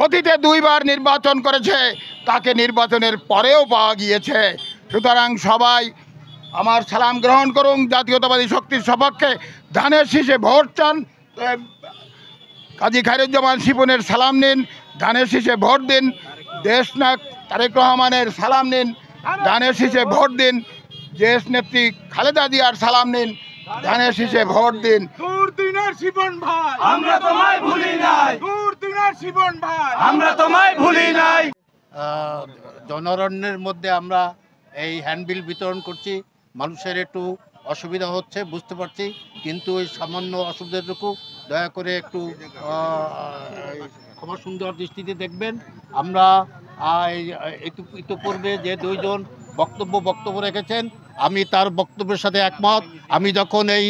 অতীতে 2 বার নির্বাচন করেছে, তাকে নির্বাচনের পরেও পাওয়া গিয়েছে। সুতরাং সবাই আমার সালাম গ্রহণ করুন। জাতীয়তাবাদী শক্তির সপক্ষে ধানের শীষে ভোট চান, কাজী খায়রুজ্জামান শিপনের সালাম নিন, ধানের শীষে ভোট দিন। দেশনায়ক তারেক রহমানের সালাম নিন, ধানের শীষে ভোট দিন। দেশ নেত্রী খালেদা জিয়ার সালাম নিন, ধানের শীষে ভোট দিন। দুর্দিনের শিপন ভাই, আমরা তোমায় ভুলি নাই। দুর্দিনের শিপন ভাই, আমরা তোমায় ভুলি নাই। জনরণ্যের মধ্যে আমরা এই হ্যান্ডবিল বিতরণ করছি। মানুষের একটু অসুবিধা হচ্ছে বুঝতে পারছি, কিন্তু ওই সামান্য অসুবিধাটুকু দয়া করে একটু ক্ষমা সুন্দর দৃষ্টিতে দেখবেন। আমরা ইতিপূর্বে যে 2 জন বক্তব্য রেখেছেন, আমি তার বক্তব্যের সাথে একমত। আমি যখন এই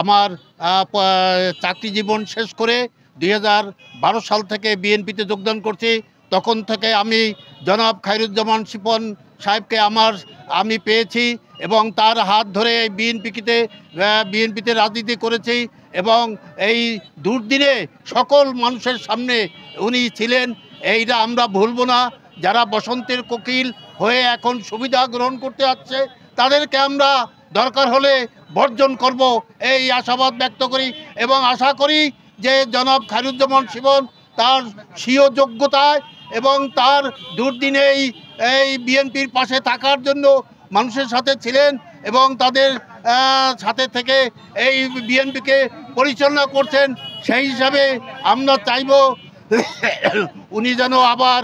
আমার চাকরি জীবন শেষ করে 2012 সাল থেকে বিএনপিতে যোগদান করছি, তখন থেকে আমি জনাব খায়রুজ্জামান শিপন সাহেবকে আমি পেয়েছি এবং তার হাত ধরে এই বিএনপিতে রাজনীতি করেছি এবং এই দুর্দিনে সকল মানুষের সামনে উনি ছিলেন। এইটা আমরা ভুলব না। যারা বসন্তের কোকিল হয়ে এখন সুবিধা গ্রহণ করতে যাচ্ছে, তাদেরকে আমরা দরকার হলে বর্জন করব, এই আশাবাদ ব্যক্ত করি এবং আশা করি যে জনাব খায়রুজ্জামান শিপন তার স্বীয় যোগ্যতায় এবং তার দুর্দিনে এই বিএনপির পাশে থাকার জন্য মানুষের সাথে ছিলেন এবং তাদের সাথে থেকে এই বিএনপিকে পরিচালনা করছেন। সেই হিসাবে আমরা চাইব উনি যেন আবার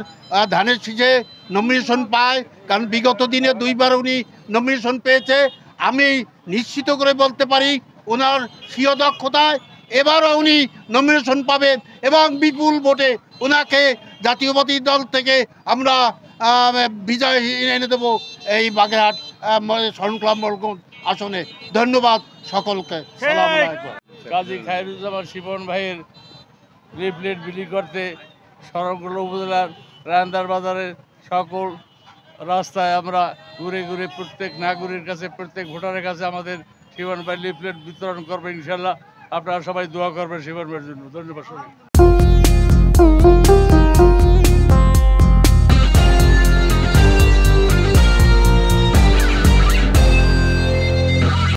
ধানের শীষে নমিনেশন পায়, কারণ বিগত দিনে 2 বার উনি নমিনেশন পেয়েছে। আমি নিশ্চিত করে বলতে পারি ওনার স্বীয় দক্ষতায় এবারও উনি নমিনেশন পাবেন এবং বিপুল ভোটে ওনাকে জাতীয়বাদী দল থেকে আমরা বিজয় এনে দেবো এই বাগেরহাট শরণখোলা মরগঞ্জ আসনে। ধন্যবাদ সকলকে। সালামু আলাইকুম। কাজী খায়রুজ্জামান শিপন ভাইয়ের লিফলেট বিলি করতে শরণখোলা উপজেলার রান্দার বাজারের সকল রাস্তায় আমরা ঘুরে ঘুরে প্রত্যেক নাগরিকের কাছে, প্রত্যেক ভোটারের কাছে আমাদের শিপন ভাই লিফলেট বিতরণ করবেন। ইনশাল্লাহ আপনারা সবাই দোয়া করবেন শিপন ভাইয়ের জন্য। ধন্যবাদ সবাই।